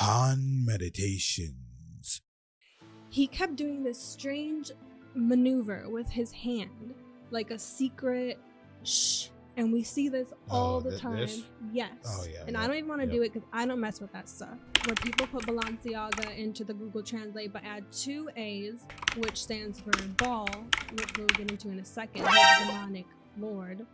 Han Meditations. He kept doing this strange maneuver with his hand, like a secret shh. And we see this all the time. This? Yes. Oh, yeah. And I don't even want to do it because I don't mess with that stuff. Where people put Balenciaga into the Google Translate but add 2 A's, which stands for Baal, which we'll get into in a second, the demonic lord.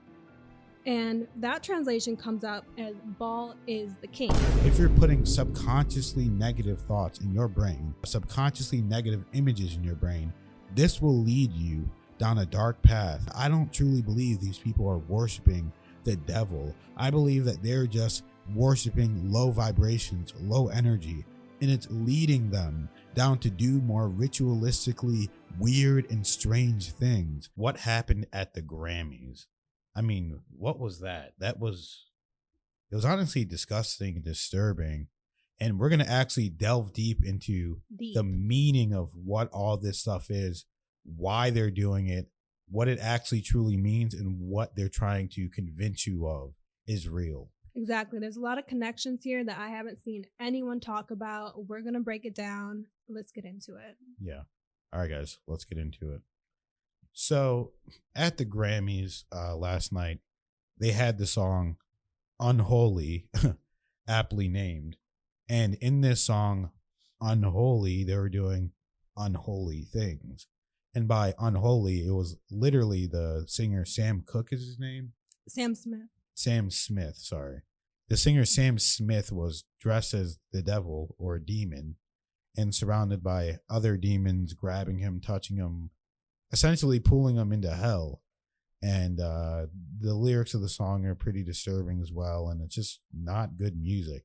And that translation comes up as Baal is the king. If you're putting subconsciously negative thoughts in your brain, subconsciously negative images in your brain, this will lead you down a dark path. I don't truly believe these people are worshiping the devil. I believe that they're just worshiping low vibrations, low energy, and it's leading them down to do more ritualistically weird and strange things. What happened at the Grammys? I mean, what was that? It was honestly disgusting and disturbing. And we're going to actually delve deep into the meaning of what all this stuff is, why they're doing it, what it actually truly means, and what they're trying to convince you of is real. Exactly. There's a lot of connections here that I haven't seen anyone talk about. We're going to break it down. Let's get into it. Yeah. All right, guys, let's get into it. So at the Grammys last night, they had the song Unholy, aptly named. And in this song, Unholy, they were doing unholy things. And by unholy, it was literally the singer Sam Cooke is his name? Sam Smith. Sam Smith, sorry. The singer Sam Smith was dressed as the devil or a demon and surrounded by other demons grabbing him, touching him, essentially pulling him into hell. And the lyrics of the song are pretty disturbing as well, and it's just not good music.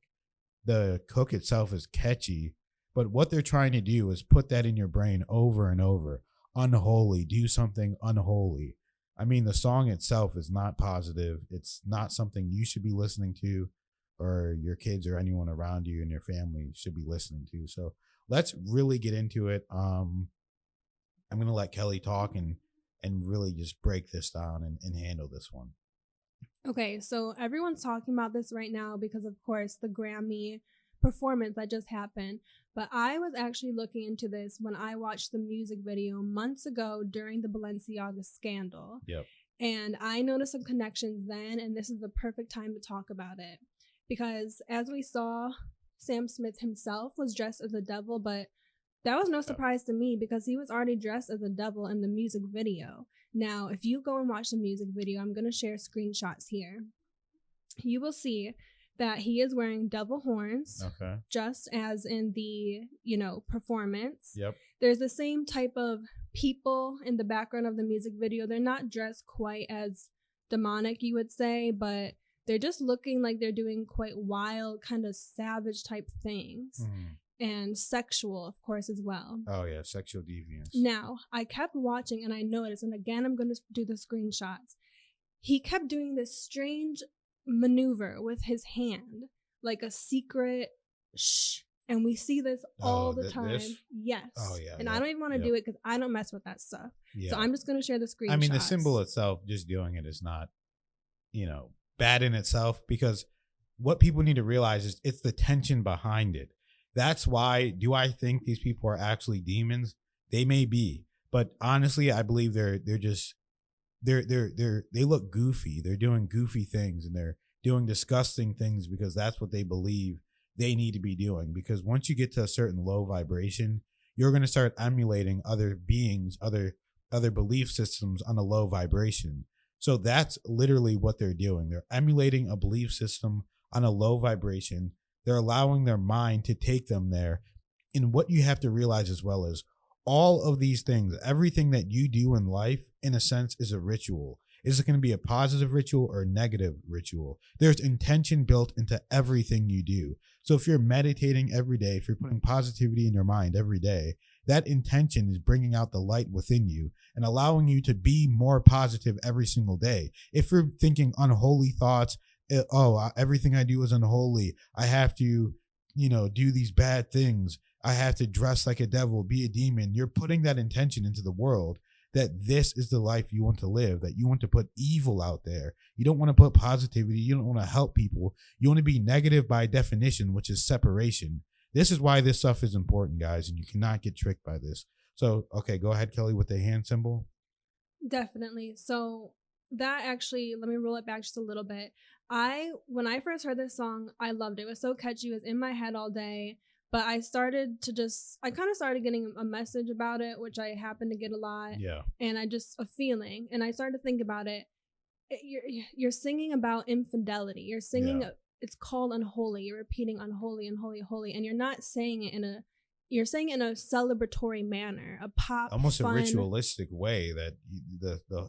The hook itself is catchy, but what they're trying to do is put that in your brain over and over. Unholy, do something unholy. I mean, the song itself is not positive. It's not something you should be listening to, or your kids or anyone around you and your family should be listening to. So let's really get into it. I'm going to let Kelly talk and really just break this down and handle this one. Okay, so everyone's talking about this right now because, of course, the Grammy performance that just happened. But I was actually looking into this when I watched the music video months ago during the Balenciaga scandal. Yep. And I noticed some connections then, and this is the perfect time to talk about it. Because as we saw, Sam Smith himself was dressed as a devil, but that was no surprise to me because he was already dressed as a devil in the music video. Now, if you go and watch the music video, I'm going to share screenshots here. You will see that he is wearing devil horns, just as in the, performance. Yep. There's the same type of people in the background of the music video. They're not dressed quite as demonic, you would say, but they're just looking like they're doing quite wild, kind of savage type things. And sexual, of course, as well. Oh, yeah, sexual deviance. Now, I kept watching and I noticed, and again, I'm going to do the screenshots. He kept doing this strange maneuver with his hand, like a secret shh. And we see this all the time. This? Yes. Oh, yeah. And I don't even want to do it because I don't mess with that stuff. Yeah. So I'm just going to share the screenshots. I mean, the symbol itself, just doing it is not, bad in itself, because what people need to realize is it's the tension behind it. That's why, do I think these people are actually demons? They may be, but honestly, I believe they look goofy. They're doing goofy things and they're doing disgusting things because that's what they believe they need to be doing. Because once you get to a certain low vibration, you're going to start emulating other beings, other belief systems on a low vibration. So that's literally what they're doing. They're emulating a belief system on a low vibration. They're allowing their mind to take them there. And what you have to realize as well is all of these things, everything that you do in life, in a sense, is a ritual. Is it going to be a positive ritual or a negative ritual? There's intention built into everything you do. So if you're meditating every day, if you're putting positivity in your mind every day, that intention is bringing out the light within you and allowing you to be more positive every single day. If you're thinking unholy thoughts, everything I do is unholy, I have to, do these bad things, I have to dress like a devil, be a demon, you're putting that intention into the world that this is the life you want to live, that you want to put evil out there. You don't want to put positivity. You don't want to help people. You want to be negative by definition, which is separation. This is why this stuff is important, guys, and you cannot get tricked by this. So, okay, go ahead, Kelly, with the hand symbol. Definitely. So that actually, let me roll it back just a little bit. When I first heard this song, I loved it. It was so catchy. It was in my head all day. But I kind of started getting a message about it, which I happen to get a lot. Yeah. And a feeling. And I started to think about it. You're singing about infidelity. You're singing, it's called Unholy. You're repeating unholy, unholy, holy. And you're not saying it you're saying it in a celebratory manner, a pop, almost fun, a ritualistic way that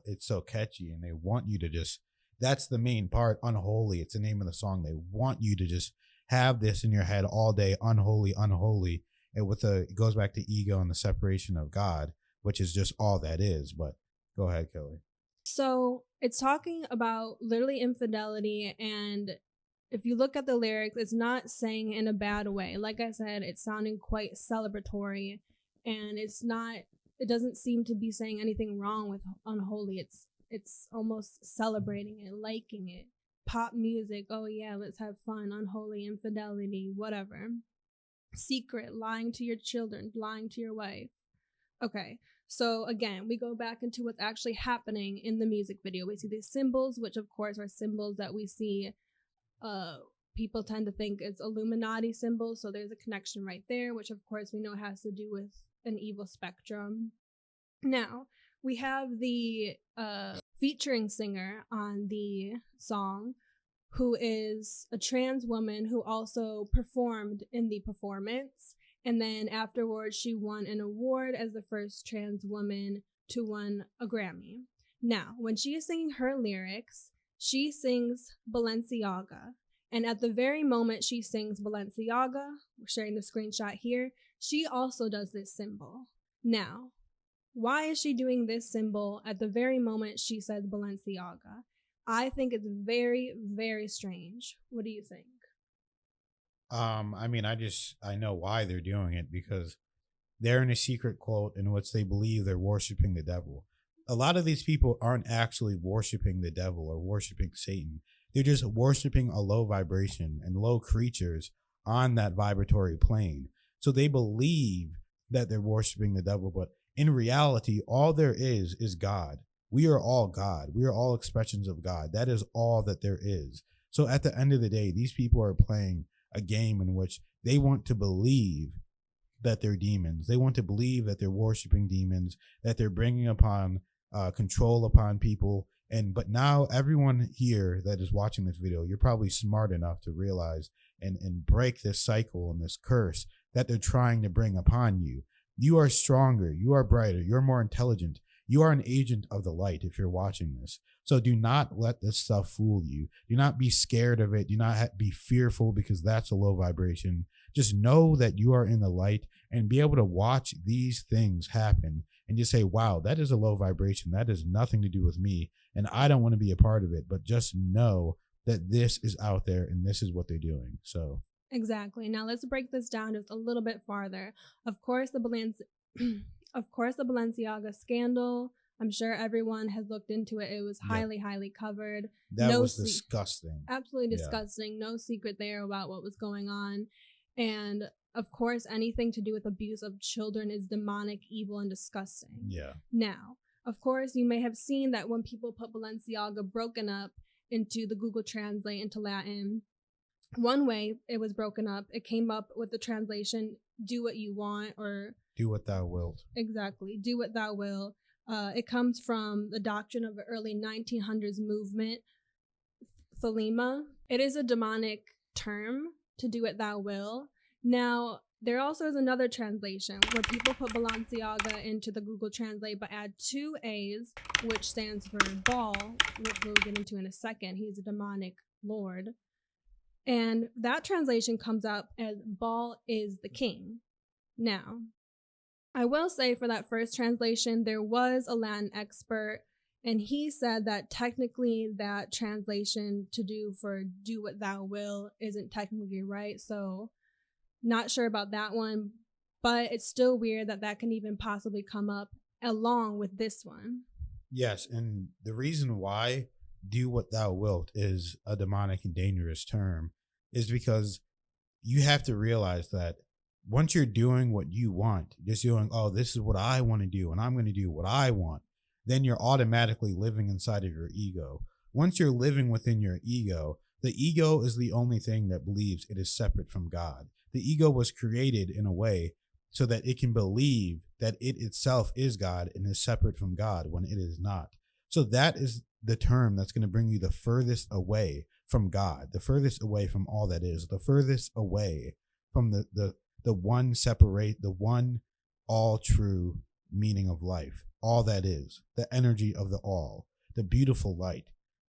it's so catchy, and they want you to just, that's the main part. Unholy, it's the name of the song. They want you to just have this in your head all day. Unholy, unholy. And it goes back to ego and the separation of God, which is just all that is. But go ahead, Kelly. So it's talking about literally infidelity, and if you look at the lyrics, it's not saying in a bad way. Like I said, it's sounding quite celebratory, and it doesn't seem to be saying anything wrong with unholy. It's almost celebrating it, liking it. Pop music, oh yeah, let's have fun. Unholy, infidelity, whatever. Secret, lying to your children, lying to your wife. Okay, so again, we go back into what's actually happening in the music video. We see these symbols, which of course are symbols that we see people tend to think it's Illuminati symbols, so there's a connection right there, which of course we know has to do with an evil spectrum. Now, we have the featuring singer on the song, who is a trans woman who also performed in the performance, and then afterwards she won an award as the first trans woman to win a Grammy. Now, when she is singing her lyrics, she sings Balenciaga. And at the very moment she sings Balenciaga, we're sharing the screenshot here, she also does this symbol. Now, why is she doing this symbol at the very moment she says Balenciaga? I think it's very, very strange. What do you think? I mean, I know why they're doing it, because they're in a secret cult in which they believe they're worshiping the devil. A lot of these people aren't actually worshiping the devil or worshiping Satan. They're just worshiping a low vibration and low creatures on that vibratory plane. So they believe that they're worshiping the devil, but in reality, all there is God. We are all God. We are all expressions of God. That is all that there is. So at the end of the day, these people are playing a game in which they want to believe that they're demons. They want to believe that they're worshiping demons, that they're bringing upon control upon people. But now everyone here that is watching this video, you're probably smart enough to realize and break this cycle and this curse that they're trying to bring upon you. You are stronger. You are brighter. You're more intelligent. You are an agent of the light if you're watching this. So do not let this stuff fool you. Do not be scared of it. Do not be fearful, because that's a low vibration. Just know that you are in the light and be able to watch these things happen and just say, wow, that is a low vibration. That has nothing to do with me, and I don't want to be a part of it. But just know that this is out there and this is what they're doing. So exactly. Now let's break this down just a little bit farther. Of course, the Balenciaga scandal. I'm sure everyone has looked into it. It was highly, highly covered. That was disgusting. Absolutely disgusting. Yeah. No secret there about what was going on. And of course, anything to do with abuse of children is demonic, evil, and disgusting. Yeah. Now, of course, you may have seen that when people put Balenciaga broken up into the Google Translate into Latin, one way it was broken up, it came up with the translation, do what you want, or do what thou wilt. Exactly. Do what thou will. It comes from the doctrine of the early 1900s movement, Thelema. It is a demonic term, to do what thou will. Now, there also is another translation where people put Balenciaga into the Google Translate but add 2 A's, which stands for Baal, which we'll get into in a second. He's a demonic lord. And that translation comes up as Baal is the king. Now, I will say for that first translation, there was a Latin expert, and he said that technically that translation to do what thou will isn't technically right. So not sure about that one, but it's still weird that can even possibly come up along with this one. Yes, and the reason why do what thou wilt is a demonic and dangerous term is because you have to realize that once you're doing what you want, just doing, oh, this is what I want to do, and I'm going to do what I want, then you're automatically living inside of your ego. Once you're living within your ego, the ego is the only thing that believes it is separate from God. The ego was created in a way so that it can believe that it itself is God and is separate from God when it is not. So that is the term that's going to bring you the furthest away from God, the furthest away from all that is, the furthest away from the one all true meaning of life, all that is, the energy of the all, the beautiful light.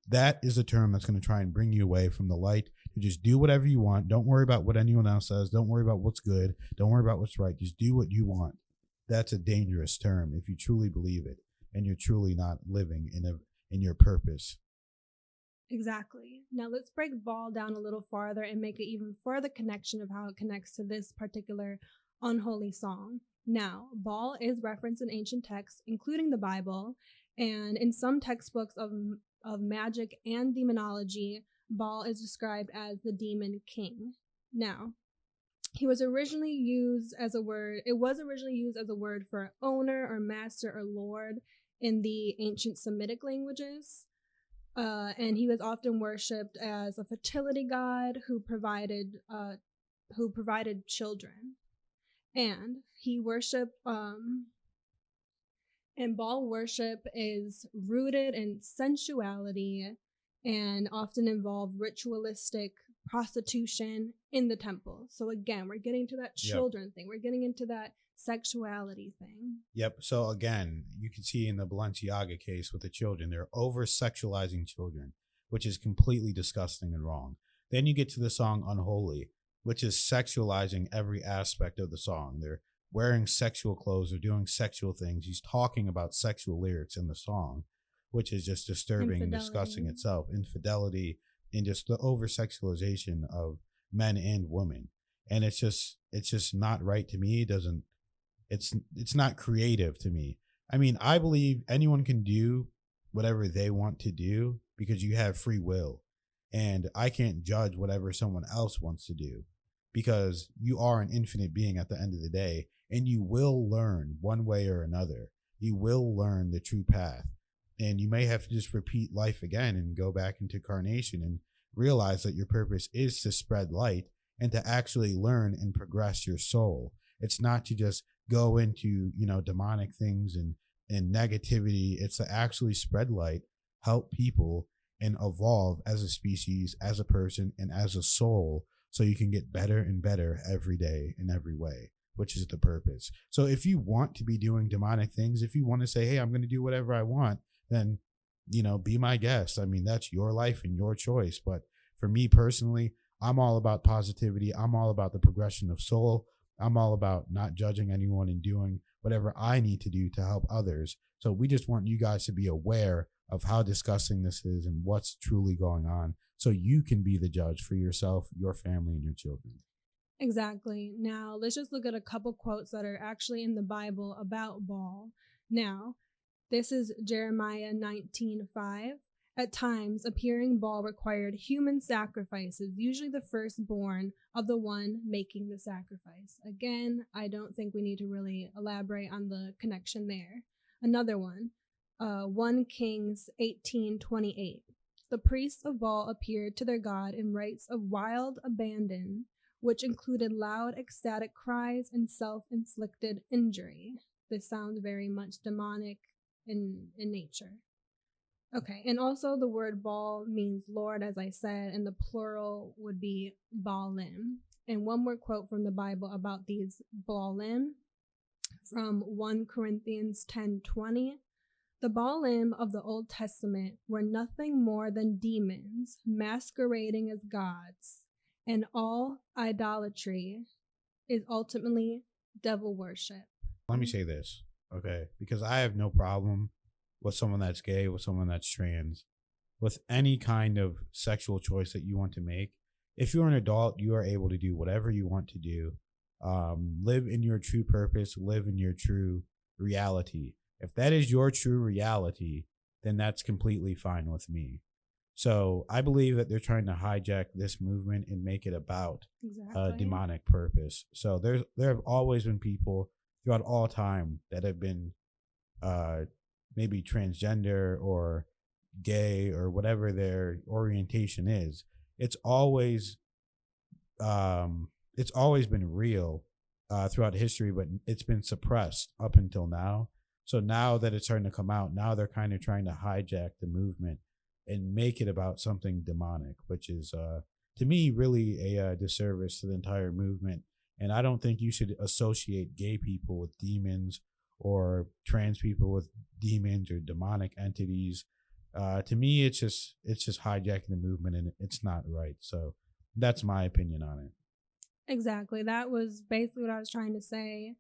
That is the term that's going to try and bring you away from the light, to just do whatever you want. Don't worry about what anyone else says. Don't worry about what's good. Don't worry about what's right. Just do what you want. That's a dangerous term if you truly believe it and you're truly not living in your purpose. Exactly. Now let's break ball down a little farther and make an even further connection of how it connects to this particular unholy song. Now, ball is referenced in ancient texts, including the Bible, and in some textbooks of magic and demonology, Baal is described as the demon king. Now, it was originally used as a word for owner or master or lord in the ancient Semitic languages. And he was often worshipped as a fertility god who provided children. And he worshiped and Baal worship is rooted in sensuality and often involved ritualistic prostitution in the temple. So again, we're getting to that children thing. We're getting into that sexuality thing. Yep. So again, you can see in the Balenciaga case with the children, they're over-sexualizing children, which is completely disgusting and wrong. Then you get to the song Unholy, which is sexualizing every aspect of the song. They're wearing sexual clothes or doing sexual things. He's talking about sexual lyrics in the song, which is just disturbing and disgusting itself. Infidelity and just the over-sexualization of men and women. And it's just not right to me. It's not creative to me. I mean, I believe anyone can do whatever they want to do because you have free will. And I can't judge whatever someone else wants to do, because you are an infinite being at the end of the day, and you will learn one way or another. You will learn the true path. And you may have to just repeat life again and go back into carnation and realize that your purpose is to spread light and to actually learn and progress your soul. It's not to just go into, demonic things and negativity. It's to actually spread light, help people, and evolve as a species, as a person, and as a soul, so you can get better and better every day in every way, which is the purpose. So if you want to be doing demonic things, if you want to say, hey, I'm going to do whatever I want, then, be my guest. I mean, that's your life and your choice. But for me personally, I'm all about positivity. I'm all about the progression of soul. I'm all about not judging anyone and doing whatever I need to do to help others. So we just want you guys to be aware of how disgusting this is and what's truly going on, so you can be the judge for yourself, your family, and your children. Exactly. Now, let's just look at a couple quotes that are actually in the Bible about Baal. Now, this is Jeremiah 19:5. At times, appearing Baal required human sacrifices, usually the firstborn of the one making the sacrifice. Again, I don't think we need to really elaborate on the connection there. Another one, 1 Kings 18:28. The priests of Baal appeared to their god in rites of wild abandon, which included loud, ecstatic cries and self-inflicted injury. This sounds very much demonic in nature. Okay, and also the word Baal means Lord, as I said, and the plural would be Baalim. And one more quote from the Bible about these Baalim from 1 Corinthians 10:20. The Baalim of the Old Testament were nothing more than demons masquerading as gods, and all idolatry is ultimately devil worship. Let me say this, okay? Because I have no problem with someone that's gay, with someone that's trans, with any kind of sexual choice that you want to make. If you're an adult, you are able to do whatever you want to do. Live in your true purpose, live in your true reality. If that is your true reality, then that's completely fine with me. So I believe that they're trying to hijack this movement and make it about a Exactly. demonic purpose. So there have always been people throughout all time that have been uh, maybe transgender or gay or whatever their orientation is. It's always it's always been real throughout history, but it's been suppressed up until now. So now that it's starting to come out, now they're kind of trying to hijack the movement and make it about something demonic, which is to me really a disservice to the entire movement. And I don't think you should associate gay people with demons or trans people with demons or demonic entities. To me, it's just hijacking the movement, and it's not right. So that's my opinion on it. Exactly. That was basically what I was trying to say.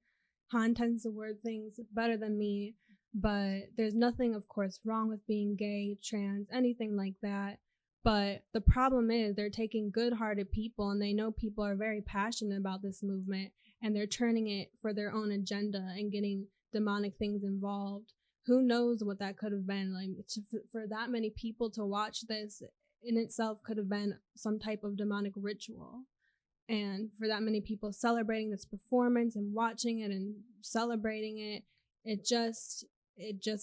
Han tends to word things better than me, but there's nothing, of course, wrong with being gay, trans, anything like that. But the problem is they're taking good-hearted people, and they know people are very passionate about this movement, and they're turning it for their own agenda and getting demonic things involved. Who knows what that could have been? Like, for that many people to watch this in itself could have been some type of demonic ritual. And for that many people celebrating this performance and watching it and celebrating it, it just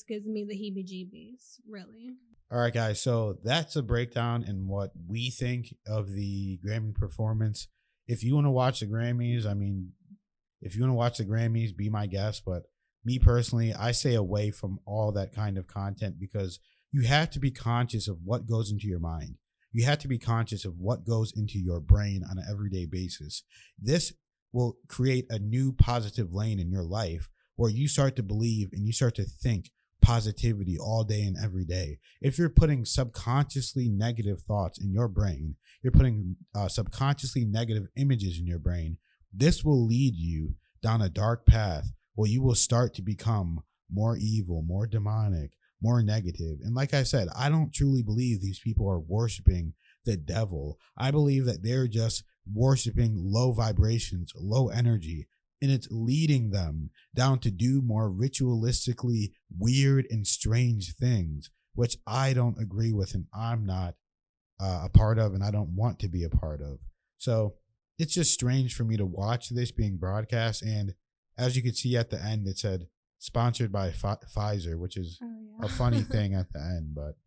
gives me the heebie jeebies, really. All right, guys. So that's a breakdown in what we think of the Grammy performance. If you want to watch the Grammys, I mean, if you want to watch the Grammys, be my guest. But me personally, I stay away from all that kind of content because you have to be conscious of what goes into your mind. You have to be conscious of what goes into your brain on an everyday basis. This will create a new positive lane in your life where you start to believe and you start to think positivity all day and every day. If you're putting subconsciously negative thoughts in your brain, you're putting subconsciously negative images in your brain, this will lead you down a dark path where you will start to become more evil, more demonic, more negative. And like I said, I don't truly believe these people are worshiping the devil. I believe that they're just worshiping low vibrations, low energy, and it's leading them down to do more ritualistically weird and strange things, which I don't agree with and I'm not a part of, and I don't want to be a part of. So it's just strange for me to watch this being broadcast. And as you can see at the end, it said sponsored by Pfizer, which is a funny thing at the end, but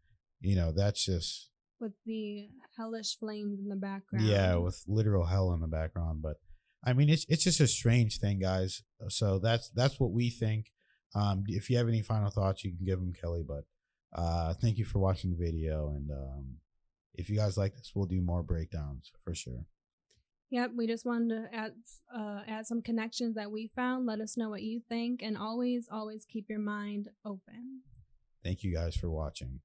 that's just with the hellish flames in the background. Yeah, with literal hell in the background. But I mean, it's just a strange thing, guys. So that's what we think. If you have any final thoughts, you can give them, Kelly. But thank you for watching the video, and if you guys like this, we'll do more breakdowns for sure. Yep, we just wanted to add some connections that we found. Let us know what you think, and always keep your mind open. Thank you guys for watching.